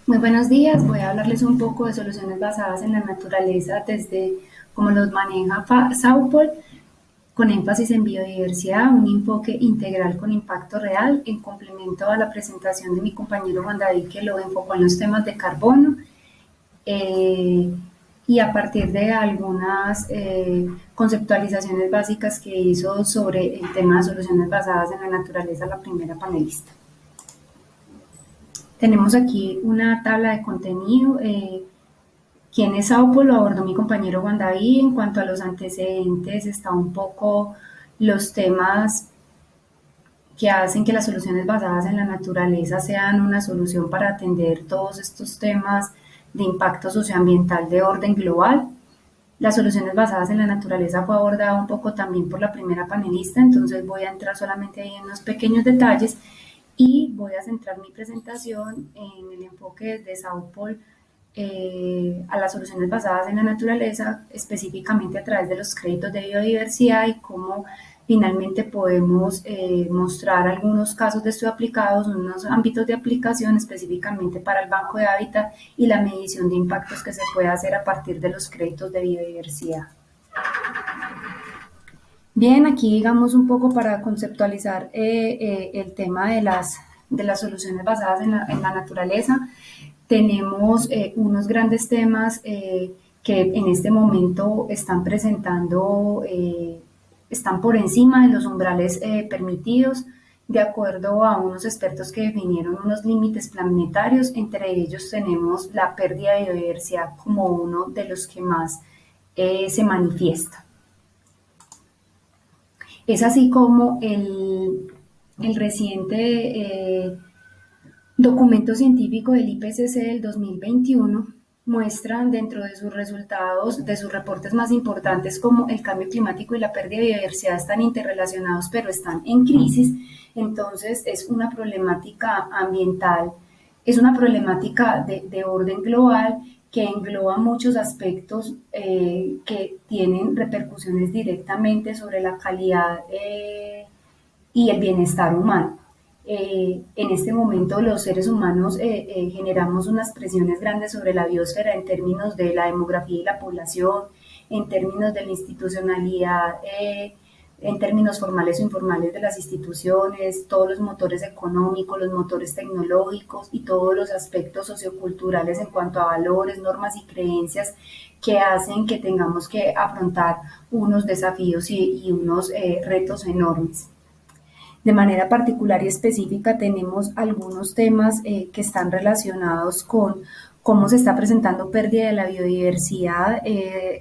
Muy buenos días, voy a hablarles un poco de soluciones basadas en la naturaleza desde cómo los maneja Saupol, con énfasis en biodiversidad, un enfoque integral con impacto real, en complemento a la presentación de mi compañero Juan David, que lo enfocó en los temas de carbono, eh, y a partir de algunas conceptualizaciones básicas que hizo sobre el tema de soluciones basadas en la naturaleza, la primera panelista. Tenemos aquí una tabla de contenido. ¿Quién es Saupo? Lo abordó mi compañero Juan David. En cuanto a los antecedentes, está un poco los temas que hacen que las soluciones basadas en la naturaleza sean una solución para atender todos estos temas de impacto socioambiental de orden global. Las soluciones basadas en la naturaleza fue abordada un poco también por la primera panelista, entonces voy a entrar solamente ahí en unos pequeños detalles y voy a centrar mi presentación en el enfoque de Saupol a las soluciones basadas en la naturaleza, específicamente a través de los créditos de biodiversidad y cómo finalmente podemos mostrar algunos casos de estudio aplicados, unos ámbitos de aplicación específicamente para el banco de hábitat y la medición de impactos que se puede hacer a partir de los créditos de biodiversidad. Bien, aquí digamos un poco para conceptualizar el tema de las soluciones basadas en la naturaleza. Tenemos unos grandes temas que en este momento están presentando, están por encima de los umbrales permitidos, de acuerdo a unos expertos que definieron unos límites planetarios. Entre ellos tenemos la pérdida de biodiversidad como uno de los que más se manifiesta. Es así como el reciente documento científico del IPCC del 2021 muestra dentro de sus resultados, de sus reportes más importantes, como el cambio climático y la pérdida de biodiversidad están interrelacionados, pero están en crisis. Entonces es una problemática ambiental, es una problemática de orden global que engloba muchos aspectos que tienen repercusiones directamente sobre la calidad y el bienestar humano. En este momento los seres humanos generamos unas presiones grandes sobre la biosfera en términos de la demografía y la población, en términos de la institucionalidad, en términos formales o informales de las instituciones, todos los motores económicos, los motores tecnológicos y todos los aspectos socioculturales en cuanto a valores, normas y creencias que hacen que tengamos que afrontar unos desafíos y unos retos enormes. De manera particular y específica tenemos algunos temas que están relacionados con cómo se está presentando pérdida de la biodiversidad.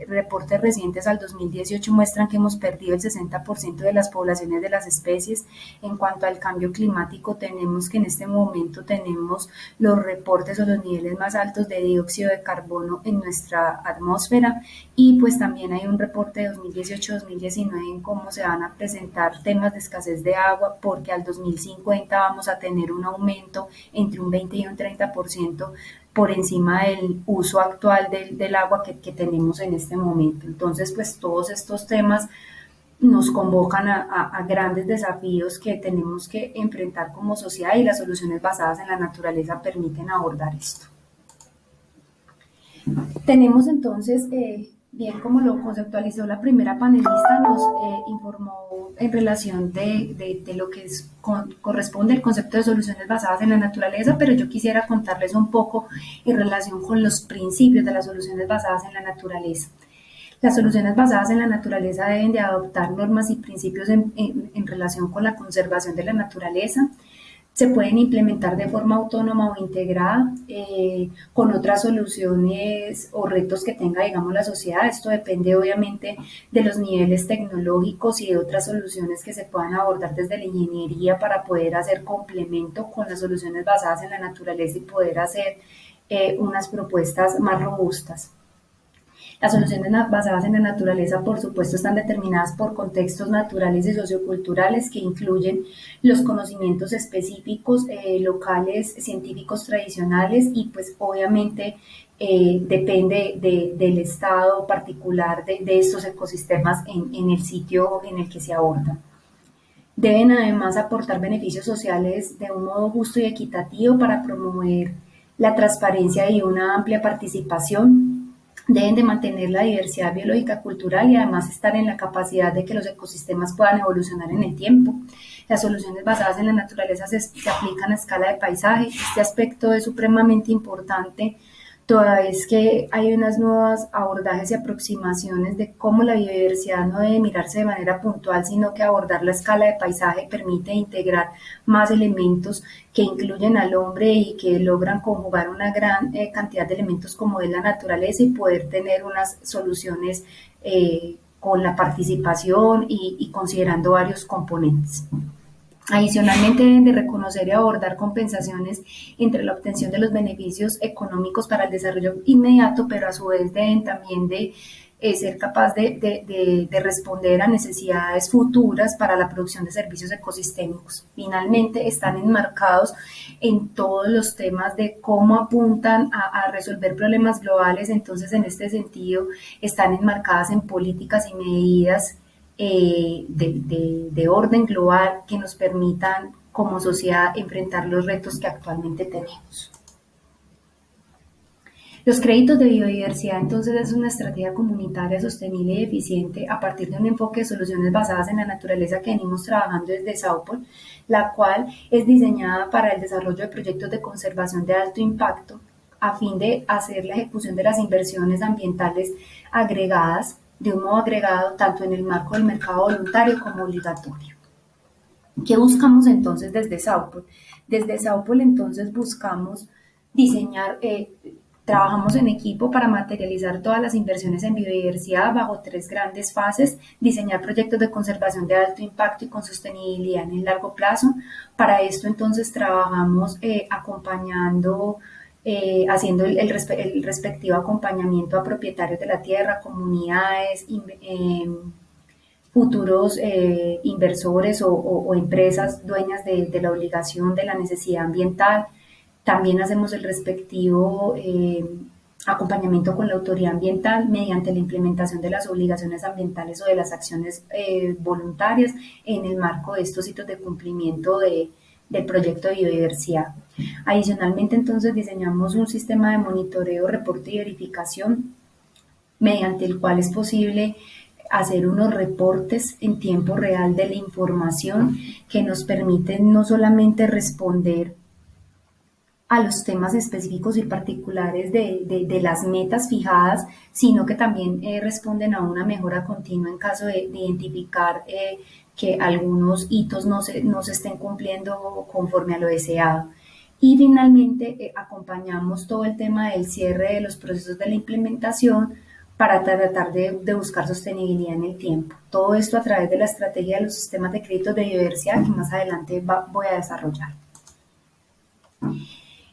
Reportes recientes al 2018 muestran que hemos perdido el 60% de las poblaciones de las especies. En cuanto al cambio climático, tenemos que en este momento tenemos los reportes o los niveles más altos de dióxido de carbono en nuestra atmósfera, y pues también hay un reporte de 2018-2019 en cómo se van a presentar temas de escasez de agua, porque al 2050 vamos a tener un aumento entre un 20 y un 30% por encima del uso actual del agua que tenemos en este momento. Entonces, pues todos estos temas nos convocan a grandes desafíos que tenemos que enfrentar como sociedad, y las soluciones basadas en la naturaleza permiten abordar esto. Tenemos entonces, bien como lo conceptualizó la primera panelista, nos informó en relación de lo que corresponde al concepto de soluciones basadas en la naturaleza, pero yo quisiera contarles un poco en relación con los principios de las soluciones basadas en la naturaleza. Las soluciones basadas en la naturaleza deben de adoptar normas y principios en relación con la conservación de la naturaleza. Se pueden implementar de forma autónoma o integrada con otras soluciones o retos que tenga, digamos, la sociedad. Esto depende obviamente de los niveles tecnológicos y de otras soluciones que se puedan abordar desde la ingeniería para poder hacer complemento con las soluciones basadas en la naturaleza y poder hacer unas propuestas más robustas. Las soluciones basadas en la naturaleza, por supuesto, están determinadas por contextos naturales y socioculturales que incluyen los conocimientos específicos, locales, científicos tradicionales, y pues obviamente depende del estado particular de estos ecosistemas en el sitio en el que se abordan. Deben además aportar beneficios sociales de un modo justo y equitativo para promover la transparencia y una amplia participación. Deben de mantener la diversidad biológica cultural y además estar en la capacidad de que los ecosistemas puedan evolucionar en el tiempo. Las soluciones basadas en la naturaleza se aplican a escala de paisaje. Este aspecto es supremamente importante toda vez que hay unas nuevas abordajes y aproximaciones de cómo la biodiversidad no debe mirarse de manera puntual, sino que abordar la escala de paisaje permite integrar más elementos que incluyen al hombre y que logran conjugar una gran cantidad de elementos como es la naturaleza y poder tener unas soluciones con la participación y considerando varios componentes. Adicionalmente, deben de reconocer y abordar compensaciones entre la obtención de los beneficios económicos para el desarrollo inmediato, pero a su vez deben también de ser capaz de responder a necesidades futuras para la producción de servicios ecosistémicos. Finalmente, están enmarcados en todos los temas de cómo apuntan a resolver problemas globales. Entonces, en este sentido, están enmarcadas en políticas y medidas de orden global que nos permitan como sociedad enfrentar los retos que actualmente tenemos. Los créditos de biodiversidad entonces es una estrategia comunitaria sostenible y eficiente a partir de un enfoque de soluciones basadas en la naturaleza que venimos trabajando desde Saupol, la cual es diseñada para el desarrollo de proyectos de conservación de alto impacto a fin de hacer la ejecución de las inversiones ambientales agregadas de un modo agregado tanto en el marco del mercado voluntario como obligatorio. ¿Qué buscamos entonces desde Saupol? Desde Saupol entonces buscamos diseñar, trabajamos en equipo para materializar todas las inversiones en biodiversidad bajo tres grandes fases: diseñar proyectos de conservación de alto impacto y con sostenibilidad en el largo plazo. Para esto entonces trabajamos acompañando haciendo el respectivo acompañamiento a propietarios de la tierra, comunidades, futuros inversores o empresas dueñas de la obligación de la necesidad ambiental. También hacemos el respectivo acompañamiento con la autoridad ambiental mediante la implementación de las obligaciones ambientales o de las acciones voluntarias en el marco de estos hitos de cumplimiento del proyecto de biodiversidad. Adicionalmente, entonces, diseñamos un sistema de monitoreo, reporte y verificación mediante el cual es posible hacer unos reportes en tiempo real de la información que nos permiten no solamente responder a los temas específicos y particulares de las metas fijadas, sino que también responden a una mejora continua en caso de identificar que algunos hitos no se estén cumpliendo conforme a lo deseado. Y finalmente acompañamos todo el tema del cierre de los procesos de la implementación para tratar de buscar sostenibilidad en el tiempo. Todo esto a través de la estrategia de los sistemas de créditos de biodiversidad que más adelante voy a desarrollar.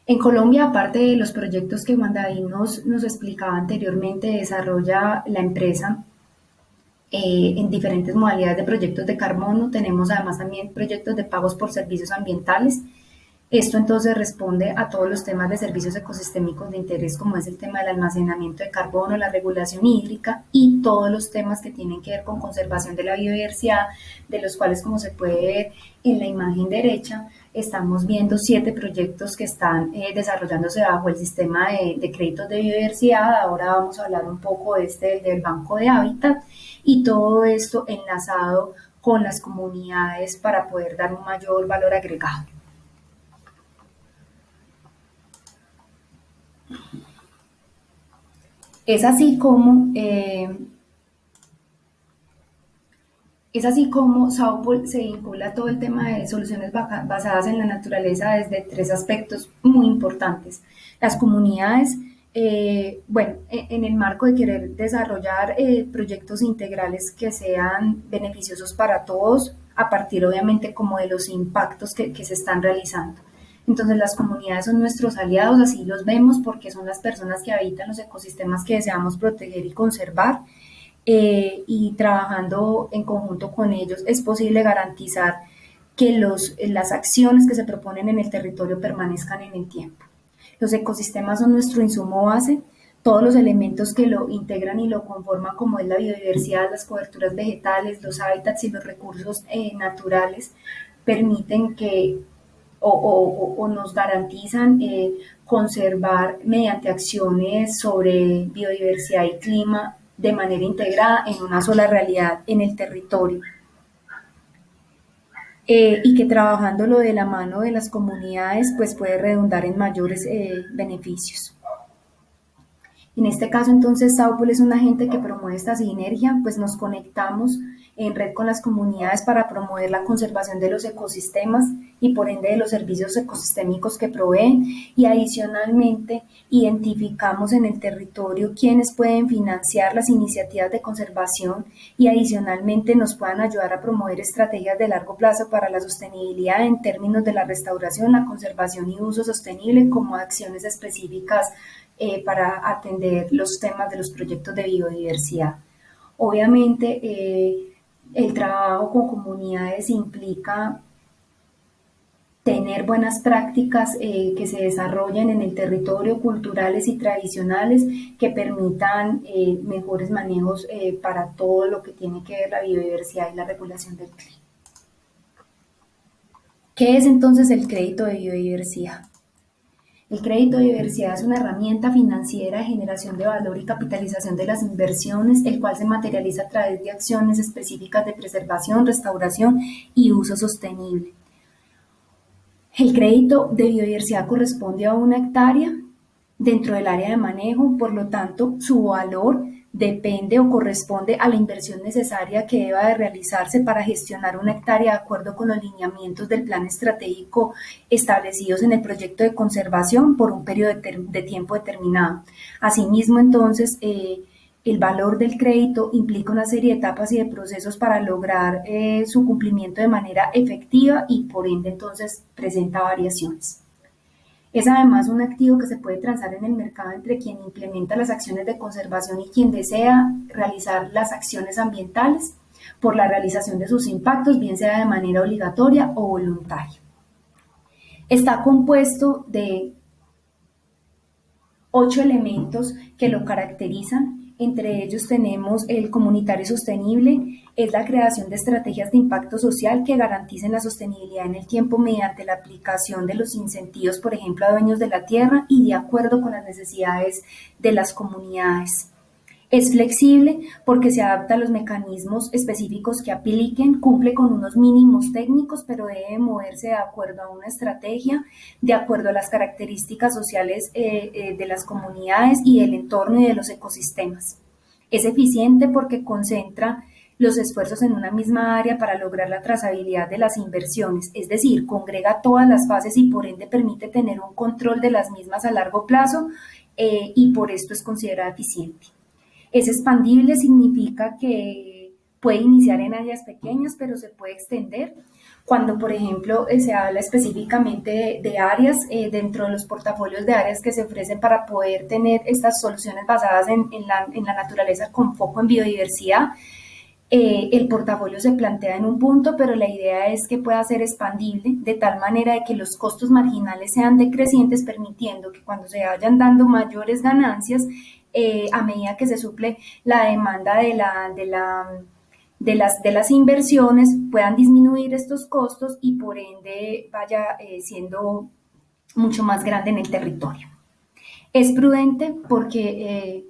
En Colombia, aparte de los proyectos que Juan David nos explicaba anteriormente, desarrolla la empresa en diferentes modalidades de proyectos de carbono. Tenemos además también proyectos de pagos por servicios ambientales. Esto entonces responde a todos los temas de servicios ecosistémicos de interés, como es el tema del almacenamiento de carbono, la regulación hídrica y todos los temas que tienen que ver con conservación de la biodiversidad, de los cuales, como se puede ver en la imagen derecha, estamos viendo 7 proyectos que están desarrollándose bajo el sistema de créditos de biodiversidad. Ahora vamos a hablar un poco del Banco de Hábitat y todo esto enlazado con las comunidades para poder dar un mayor valor agregado. Es así como Saupol se vincula a todo el tema de soluciones basadas en la naturaleza desde 3 aspectos muy importantes. Las comunidades, en el marco de querer desarrollar proyectos integrales que sean beneficiosos para todos, a partir obviamente como de los impactos que se están realizando. Entonces las comunidades son nuestros aliados, así los vemos porque son las personas que habitan los ecosistemas que deseamos proteger y conservar. Y trabajando en conjunto con ellos es posible garantizar que las acciones que se proponen en el territorio permanezcan en el tiempo. Los ecosistemas son nuestro insumo base, todos los elementos que lo integran y lo conforman, como es la biodiversidad, las coberturas vegetales, los hábitats y los recursos naturales, permiten que o nos garantizan conservar mediante acciones sobre biodiversidad y clima de manera integrada en una sola realidad en el territorio. Y que trabajándolo de la mano de las comunidades pues puede redundar en mayores beneficios. En este caso, entonces, Saupol es un agente que promueve esta sinergia, pues nos conectamos en red con las comunidades para promover la conservación de los ecosistemas y por ende de los servicios ecosistémicos que proveen, y adicionalmente identificamos en el territorio quienes pueden financiar las iniciativas de conservación y adicionalmente nos puedan ayudar a promover estrategias de largo plazo para la sostenibilidad en términos de la restauración, la conservación y uso sostenible, como acciones específicas para atender los temas de los proyectos de biodiversidad. Obviamente, el trabajo con comunidades implica tener buenas prácticas que se desarrollen en el territorio, culturales y tradicionales, que permitan mejores manejos para todo lo que tiene que ver la biodiversidad y la regulación del clima. ¿Qué es entonces el crédito de biodiversidad? El crédito de biodiversidad es una herramienta financiera de generación de valor y capitalización de las inversiones, el cual se materializa a través de acciones específicas de preservación, restauración y uso sostenible. El crédito de biodiversidad corresponde a 1 hectárea dentro del área de manejo, por lo tanto, su valor depende o corresponde a la inversión necesaria que deba de realizarse para gestionar 1 hectárea de acuerdo con los lineamientos del plan estratégico establecidos en el proyecto de conservación por un periodo de tiempo determinado. Asimismo, entonces, el valor del crédito implica una serie de etapas y de procesos para lograr su cumplimiento de manera efectiva y por ende entonces presenta variaciones. Es además un activo que se puede transar en el mercado entre quien implementa las acciones de conservación y quien desea realizar las acciones ambientales por la realización de sus impactos, bien sea de manera obligatoria o voluntaria. Está compuesto de 8 elementos que lo caracterizan. Entre ellos tenemos el comunitario sostenible, es la creación de estrategias de impacto social que garanticen la sostenibilidad en el tiempo mediante la aplicación de los incentivos, por ejemplo, a dueños de la tierra y de acuerdo con las necesidades de las comunidades. Es flexible porque se adapta a los mecanismos específicos que apliquen, cumple con unos mínimos técnicos, pero debe moverse de acuerdo a una estrategia, de acuerdo a las características sociales de las comunidades y del entorno y de los ecosistemas. Es eficiente porque concentra los esfuerzos en una misma área para lograr la trazabilidad de las inversiones, es decir, congrega todas las fases y por ende permite tener un control de las mismas a largo plazo y por esto es considerada eficiente. Es expandible, significa que puede iniciar en áreas pequeñas, pero se puede extender. Cuando, por ejemplo, se habla específicamente de áreas, dentro de los portafolios de áreas que se ofrecen para poder tener estas soluciones basadas en la naturaleza con foco en biodiversidad, el portafolio se plantea en un punto, pero la idea es que pueda ser expandible de tal manera de que los costos marginales sean decrecientes, permitiendo que cuando se vayan dando mayores ganancias, a medida que se suple la demanda de las inversiones, puedan disminuir estos costos y por ende vaya siendo mucho más grande en el territorio. Es prudente porque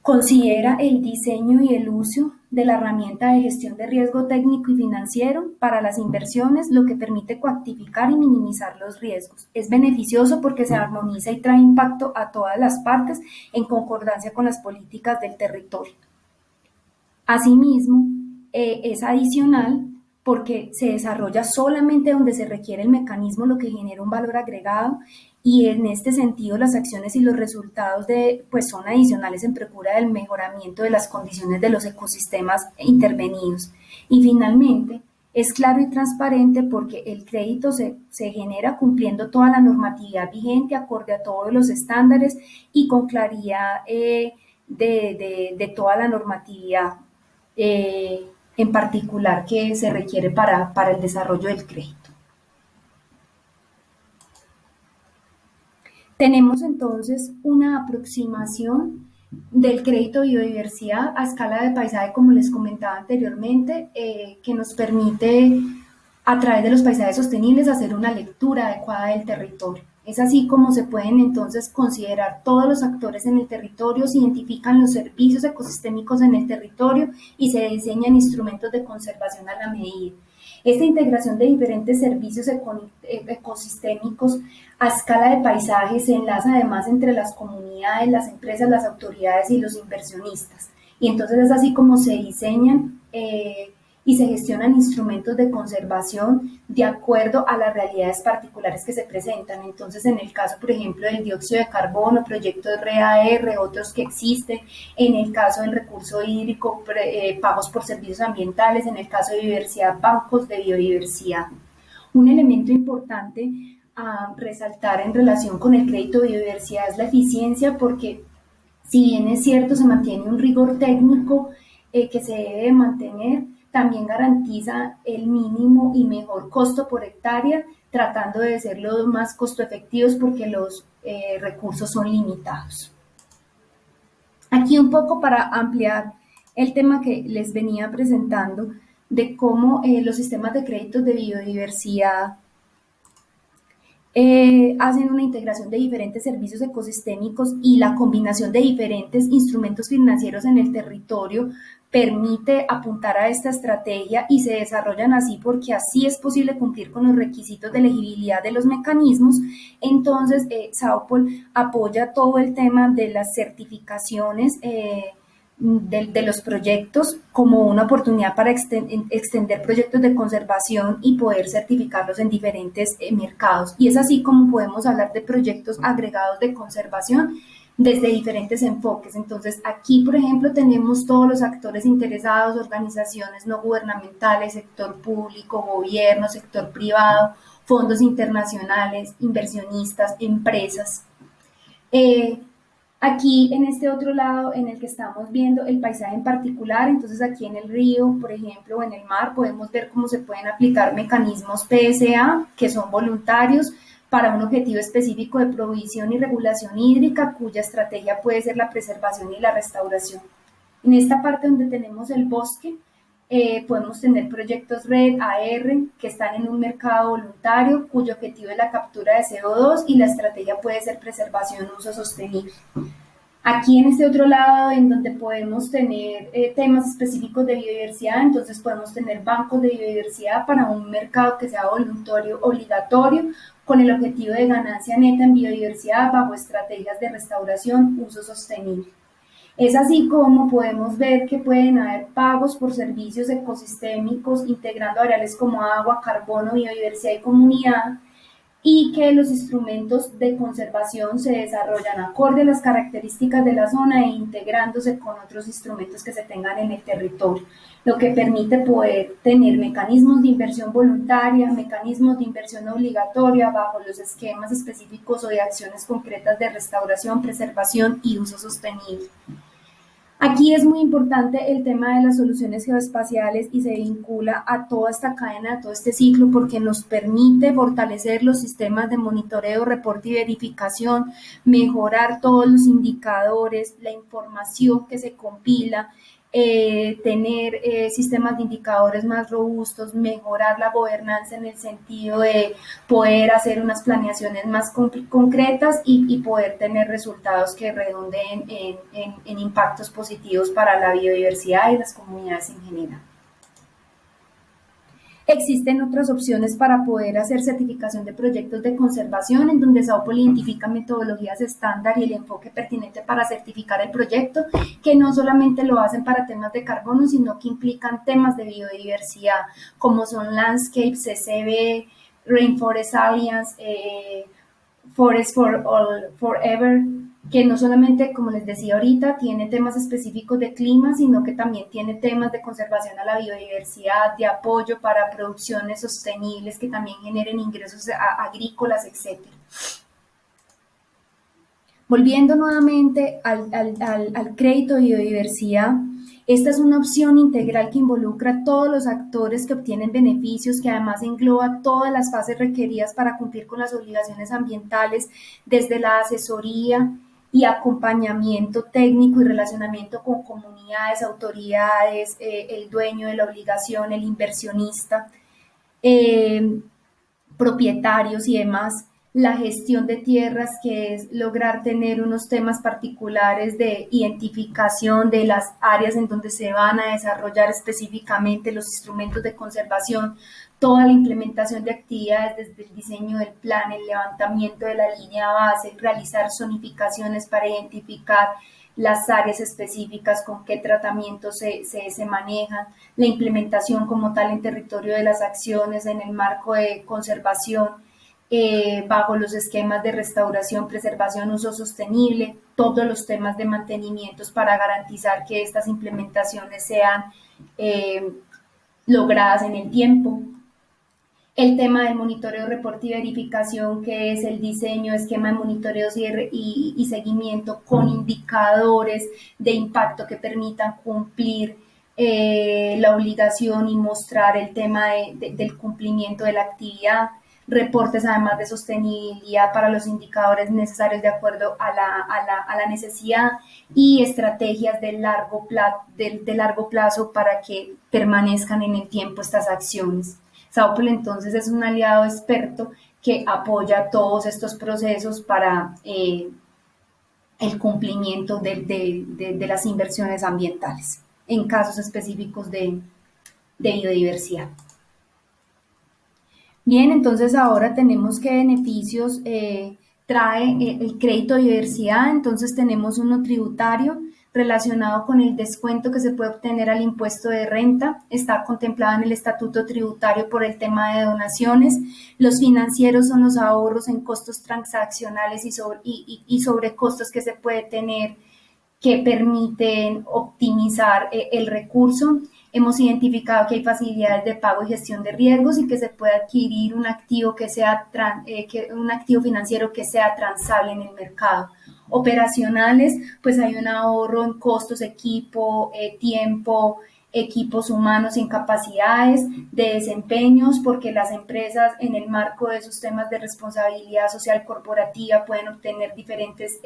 considera el diseño y el uso de la herramienta de gestión de riesgo técnico y financiero para las inversiones, lo que permite cuantificar y minimizar los riesgos. Es beneficioso porque se armoniza y trae impacto a todas las partes en concordancia con las políticas del territorio. Asimismo, es adicional porque se desarrolla solamente donde se requiere el mecanismo, lo que genera un valor agregado, y en este sentido las acciones y los resultados pues son adicionales en procura del mejoramiento de las condiciones de los ecosistemas intervenidos. Y finalmente, es claro y transparente porque el crédito se genera cumpliendo toda la normatividad vigente, acorde a todos los estándares y con claridad de toda la normatividad en particular que se requiere para el desarrollo del crédito. Tenemos entonces una aproximación del crédito biodiversidad a escala de paisaje, como les comentaba anteriormente, que nos permite a través de los paisajes sostenibles, hacer una lectura adecuada del territorio. Es así como se pueden entonces considerar todos los actores en el territorio, se identifican los servicios ecosistémicos en el territorio y se diseñan instrumentos de conservación a la medida. Esta integración de diferentes servicios ecosistémicos a escala de paisaje se enlaza además entre las comunidades, las empresas, las autoridades y los inversionistas. Y entonces es así como se diseñan y se gestionan instrumentos de conservación de acuerdo a las realidades particulares que se presentan. Entonces, en el caso, por ejemplo, del dióxido de carbono, proyectos RAR, otros que existen, en el caso del recurso hídrico, pagos por servicios ambientales, en el caso de biodiversidad, bancos de biodiversidad. Un elemento importante a resaltar en relación con el crédito de biodiversidad es la eficiencia, porque si bien es cierto, se mantiene un rigor técnico que se debe mantener, también garantiza el mínimo y mejor costo por hectárea, tratando de ser los más costo efectivos porque los recursos son limitados. Aquí un poco para ampliar el tema que les venía presentando de cómo los sistemas de créditos de biodiversidad hacen una integración de diferentes servicios ecosistémicos y la combinación de diferentes instrumentos financieros en el territorio permite apuntar a esta estrategia y se desarrollan así porque así es posible cumplir con los requisitos de elegibilidad de los mecanismos. Entonces, Saupol apoya todo el tema de las certificaciones de los proyectos como una oportunidad para extender proyectos de conservación y poder certificarlos en diferentes mercados. Y es así como podemos hablar de proyectos agregados de conservación desde diferentes enfoques. Entonces, aquí, por ejemplo, tenemos todos los actores interesados, organizaciones no gubernamentales, sector público, gobierno, sector privado, fondos internacionales, inversionistas, empresas. Aquí en este otro lado en el que estamos viendo el paisaje en particular, entonces aquí en el río, por ejemplo, o en el mar, podemos ver cómo se pueden aplicar mecanismos PSA, que son voluntarios, para un objetivo específico de provisión y regulación hídrica, cuya estrategia puede ser la preservación y la restauración. En esta parte donde tenemos el bosque, podemos tener proyectos RED, AR, que están en un mercado voluntario, cuyo objetivo es la captura de CO2 y la estrategia puede ser preservación y uso sostenible. Aquí en este otro lado, en donde podemos tener temas específicos de biodiversidad, entonces podemos tener bancos de biodiversidad para un mercado que sea voluntario obligatorio, con el objetivo de ganancia neta en biodiversidad bajo estrategias de restauración, uso sostenible. Es así como podemos ver que pueden haber pagos por servicios ecosistémicos integrando variables como agua, carbono, biodiversidad y comunidad, y que los instrumentos de conservación se desarrollan acorde a las características de la zona e integrándose con otros instrumentos que se tengan en el territorio, lo que permite poder tener mecanismos de inversión voluntaria, mecanismos de inversión obligatoria bajo los esquemas específicos o de acciones concretas de restauración, preservación y uso sostenible. Aquí es muy importante el tema de las soluciones geoespaciales y se vincula a toda esta cadena, a todo este ciclo, porque nos permite fortalecer los sistemas de monitoreo, reporte y verificación, mejorar todos los indicadores, la información que se compila, tener sistemas de indicadores más robustos, mejorar la gobernanza en el sentido de poder hacer unas planeaciones más concretas y poder tener resultados que redonden en impactos positivos para la biodiversidad y las comunidades en general. Existen otras opciones para poder hacer certificación de proyectos de conservación, en donde Saupol identifica metodologías estándar y el enfoque pertinente para certificar el proyecto, que no solamente lo hacen para temas de carbono, sino que implican temas de biodiversidad, como son Landscape, CCB, Rainforest Alliance, Forest for All Forever, que no solamente, como les decía ahorita, tiene temas específicos de clima, sino que también tiene temas de conservación a la biodiversidad, de apoyo para producciones sostenibles que también generen ingresos agrícolas, etc. Volviendo nuevamente al crédito de biodiversidad, esta es una opción integral que involucra a todos los actores que obtienen beneficios, que además engloba todas las fases requeridas para cumplir con las obligaciones ambientales, desde la asesoría y acompañamiento técnico y relacionamiento con comunidades, autoridades, el dueño de la obligación, el inversionista. eh, propietarios y demás, la gestión de tierras, que es lograr tener unos temas particulares de identificación de las áreas en donde se van a desarrollar específicamente los instrumentos de conservación, toda la implementación de actividades desde el diseño del plan, el levantamiento de la línea base, realizar zonificaciones para identificar las áreas específicas, con qué tratamientos se manejan, la implementación como tal en territorio de las acciones en el marco de conservación, bajo los esquemas de restauración, preservación, uso sostenible, todos los temas de mantenimientos para garantizar que estas implementaciones sean eh, logradas en el tiempo. El tema del monitoreo, reporte y verificación, que es el diseño, esquema de monitoreo y seguimiento con indicadores de impacto que permitan cumplir la obligación y mostrar el tema del cumplimiento de la actividad. Reportes además de sostenibilidad para los indicadores necesarios de acuerdo a la necesidad, y estrategias de largo plazo para que permanezcan en el tiempo estas acciones. Saupol entonces es un aliado experto que apoya todos estos procesos para el cumplimiento de las inversiones ambientales en casos específicos de biodiversidad. Bien, entonces ahora tenemos qué beneficios trae el crédito de biodiversidad. Entonces tenemos uno tributario relacionado con el descuento que se puede obtener al impuesto de renta. Está contemplado en el estatuto tributario por el tema de donaciones. Los financieros son los ahorros en costos transaccionales y sobrecostos que se puede tener, que permiten optimizar el recurso. Hemos identificado que hay facilidades de pago y gestión de riesgos y que se puede adquirir un activo, un activo financiero que sea transable en el mercado. Operacionales, pues hay un ahorro en costos, equipo, tiempo, equipos humanos en capacidades de desempeños, porque las empresas en el marco de sus temas de responsabilidad social corporativa pueden obtener diferentes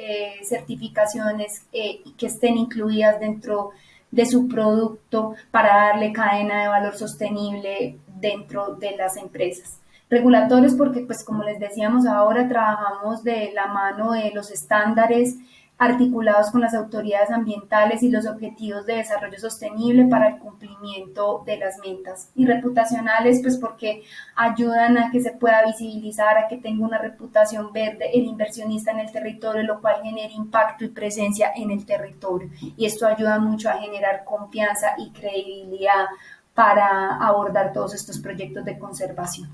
certificaciones que estén incluidas dentro de su producto para darle cadena de valor sostenible dentro de las empresas. Regulatorios, porque pues como les decíamos, ahora trabajamos de la mano de los estándares articulados con las autoridades ambientales y los objetivos de desarrollo sostenible para el cumplimiento de las metas. Y reputacionales, pues porque ayudan a que se pueda visibilizar, a que tenga una reputación verde el inversionista en el territorio, lo cual genera impacto y presencia en el territorio. Y esto ayuda mucho a generar confianza y credibilidad para abordar todos estos proyectos de conservación.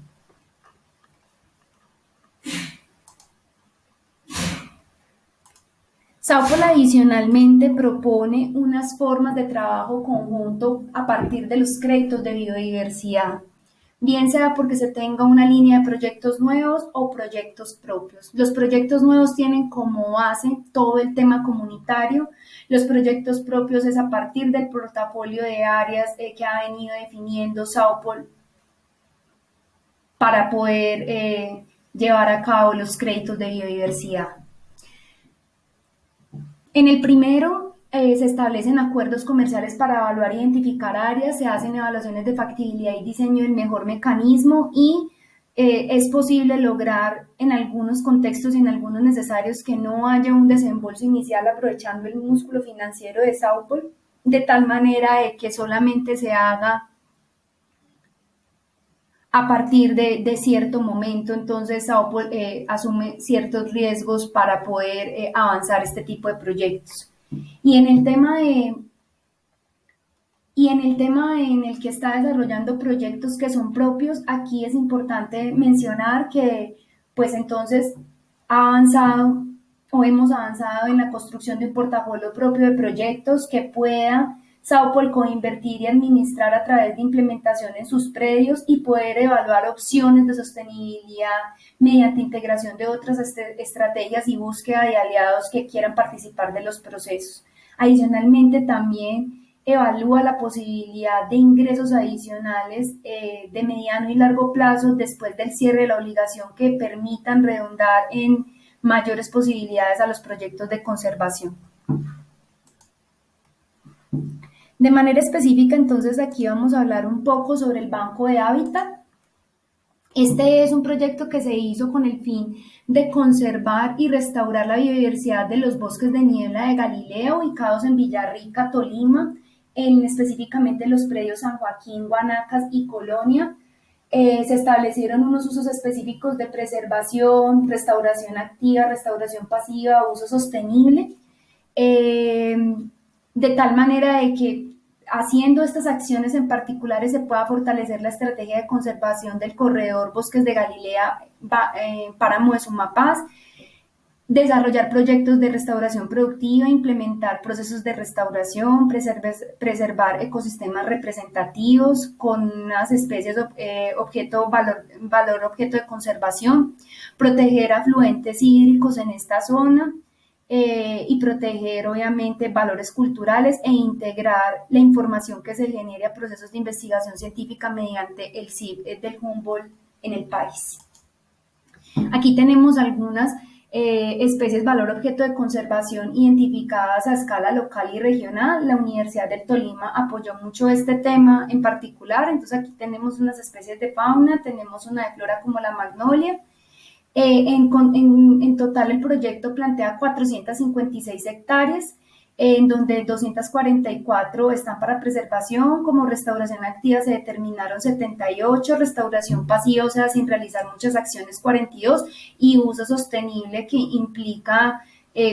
Saupol adicionalmente propone unas formas de trabajo conjunto a partir de los créditos de biodiversidad, bien sea porque se tenga una línea de proyectos nuevos o proyectos propios. Los proyectos nuevos tienen como base todo el tema comunitario. Los proyectos propios es a partir del portafolio de áreas que ha venido definiendo Saupol para poder llevar a cabo los créditos de biodiversidad. En el primero se establecen acuerdos comerciales para evaluar e identificar áreas, se hacen evaluaciones de factibilidad y diseño del mejor mecanismo, y es posible lograr en algunos contextos y en algunos necesarios que no haya un desembolso inicial, aprovechando el músculo financiero de Saupol, de tal manera de que solamente se haga a partir de cierto momento. Entonces Saupol asume ciertos riesgos para poder avanzar este tipo de proyectos. Y en el tema en el que está desarrollando proyectos que son propios, aquí es importante mencionar que pues entonces ha avanzado o hemos avanzado en la construcción de un portafolio propio de proyectos que pueda Saupol coinvertir y administrar a través de implementación en sus predios, y poder evaluar opciones de sostenibilidad mediante integración de otras estrategias y búsqueda de aliados que quieran participar de los procesos. Adicionalmente, también evalúa la posibilidad de ingresos adicionales de mediano y largo plazo después del cierre de la obligación, que permitan redundar en mayores posibilidades a los proyectos de conservación. De manera específica, entonces aquí vamos a hablar un poco sobre el banco de hábitat. Este es un proyecto que se hizo con el fin de conservar y restaurar la biodiversidad de los bosques de niebla de Galileo, ubicados en Villarrica, Tolima, específicamente en los predios San Joaquín, Guanacas y Colonia. Se establecieron unos usos específicos de preservación, restauración activa, restauración pasiva, uso sostenible, eh, de tal manera de que haciendo estas acciones en particulares se pueda fortalecer la estrategia de conservación del corredor Bosques de Galilea, Páramo de Sumapaz, desarrollar proyectos de restauración productiva, implementar procesos de restauración, preservar ecosistemas representativos con unas especies valor objeto de conservación, proteger afluentes hídricos en esta zona, y proteger obviamente valores culturales e integrar la información que se genere a procesos de investigación científica mediante el CIP del Humboldt en el país. Aquí tenemos algunas especies valor objeto de conservación identificadas a escala local y regional. La Universidad del Tolima apoyó mucho este tema en particular, entonces aquí tenemos unas especies de fauna, tenemos una de flora como la magnolia. En total el proyecto plantea 456 hectáreas, en donde 244 están para preservación. Como restauración activa se determinaron 78, restauración pasiva, o sea, sin realizar muchas acciones, 42, y uso sostenible, que implica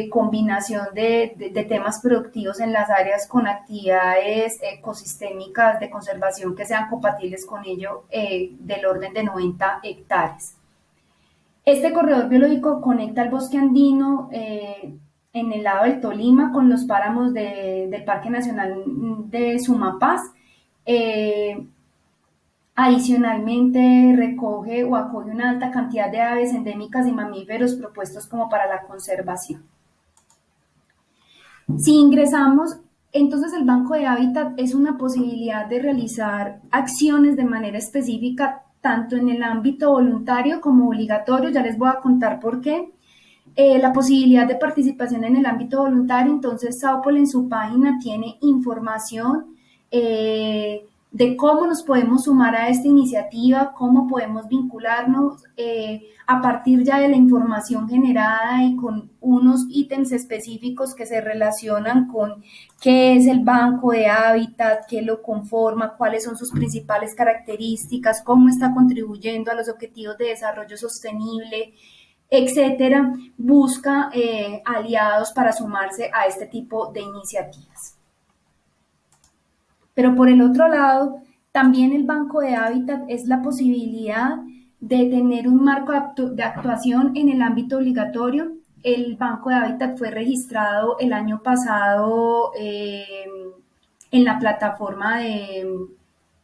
combinación de temas productivos en las áreas con actividades ecosistémicas de conservación que sean compatibles con ello, del orden de 90 hectáreas. Este corredor biológico conecta el bosque andino, en el lado del Tolima, con los páramos del Parque Nacional de Sumapaz. Eh, Adicionalmente, recoge o acoge una alta cantidad de aves endémicas y mamíferos propuestos como para la conservación. Si ingresamos, entonces el banco de hábitat es una posibilidad de realizar acciones de manera específica, tanto en el ámbito voluntario como obligatorio. Ya les voy a contar por qué. La posibilidad de participación en el ámbito voluntario, entonces Saupol en su página tiene información de cómo nos podemos sumar a esta iniciativa, cómo podemos vincularnos, a partir ya de la información generada y con unos ítems específicos que se relacionan con qué es el banco de hábitat, qué lo conforma, cuáles son sus principales características, cómo está contribuyendo a los objetivos de desarrollo sostenible, etcétera. Busca aliados para sumarse a este tipo de iniciativas. Pero por el otro lado, también el banco de hábitat es la posibilidad de tener un marco de actuación en el ámbito obligatorio. El banco de hábitat fue registrado el año pasado en la plataforma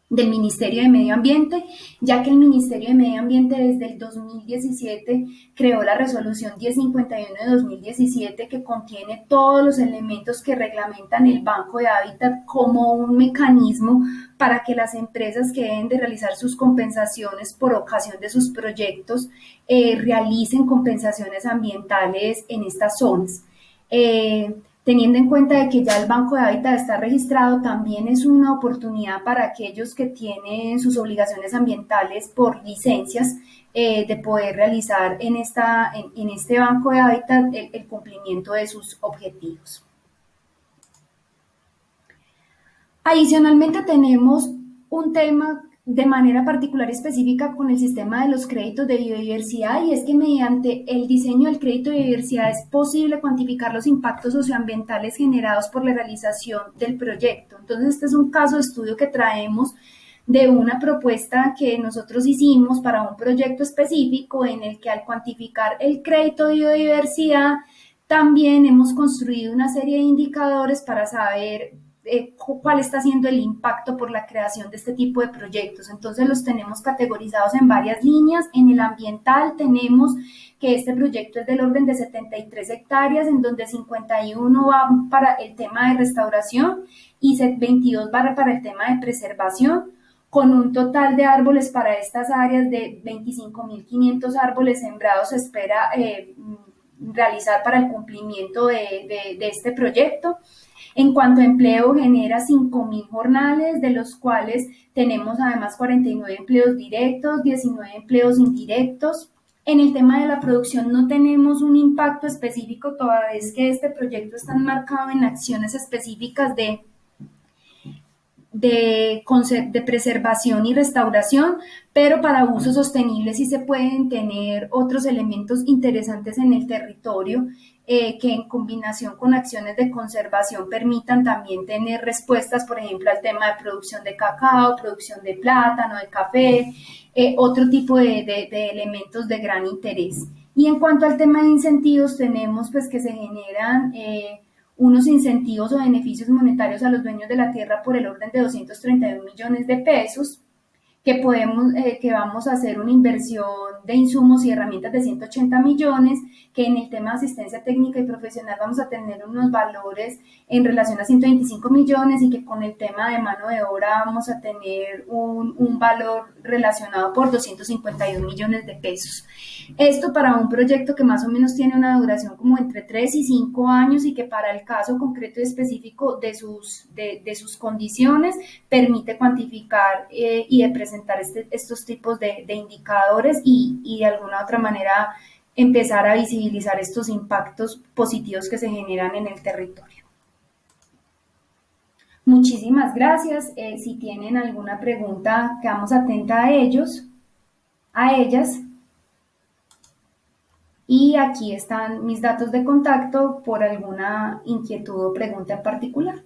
del Ministerio de Medio Ambiente, ya que el Ministerio de Medio Ambiente desde el 2017 creó la resolución 1051 de 2017, que contiene todos los elementos que reglamentan el Banco de Hábitat como un mecanismo para que las empresas que deben de realizar sus compensaciones por ocasión de sus proyectos realicen compensaciones ambientales en estas zonas. Teniendo en cuenta de que ya el Banco de Hábitat está registrado, también es una oportunidad para aquellos que tienen sus obligaciones ambientales por licencias, de poder realizar en este Banco de Hábitat el cumplimiento de sus objetivos. Adicionalmente tenemos un tema de manera particular y específica con el sistema de los créditos de biodiversidad, y es que mediante el diseño del crédito de biodiversidad es posible cuantificar los impactos socioambientales generados por la realización del proyecto. Entonces, este es un caso de estudio que traemos de una propuesta que nosotros hicimos para un proyecto específico, en el que al cuantificar el crédito de biodiversidad también hemos construido una serie de indicadores para saber cuál está siendo el impacto por la creación de este tipo de proyectos. Entonces los tenemos categorizados en varias líneas. En el ambiental tenemos que este proyecto es del orden de 73 hectáreas, en donde 51 van para el tema de restauración y 22 van para el tema de preservación, con un total de árboles para estas áreas de 25.500 árboles sembrados. Se espera realizar para el cumplimiento de este proyecto. En cuanto a empleo, genera 5.000 jornales, de los cuales tenemos además 49 empleos directos, 19 empleos indirectos. En el tema de la producción no tenemos un impacto específico, toda vez que este proyecto está enmarcado en acciones específicas de preservación y restauración, pero para uso sostenible sí se pueden tener otros elementos interesantes en el territorio que en combinación con acciones de conservación permitan también tener respuestas, por ejemplo, al tema de producción de cacao, producción de plátano, de café, otro tipo de elementos de gran interés. Y en cuanto al tema de incentivos, tenemos pues que se generan unos incentivos o beneficios monetarios a los dueños de la tierra por el orden de 231 millones de pesos, que vamos a hacer una inversión de insumos y herramientas de 180 millones, que en el tema de asistencia técnica y profesional vamos a tener unos valores en relación a 125 millones y que con el tema de mano de obra vamos a tener un valor relacionado por 251 millones de pesos. Esto para un proyecto que más o menos tiene una duración como entre 3 y 5 años y que para el caso concreto y específico de sus condiciones permite cuantificar y de presentar estos tipos de indicadores y de alguna otra manera empezar a visibilizar estos impactos positivos que se generan en el territorio. Muchísimas gracias. Si tienen alguna pregunta, quedamos atenta a ellas. Y aquí están mis datos de contacto por alguna inquietud o pregunta en particular.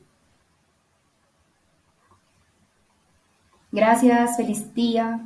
Gracias, feliz día.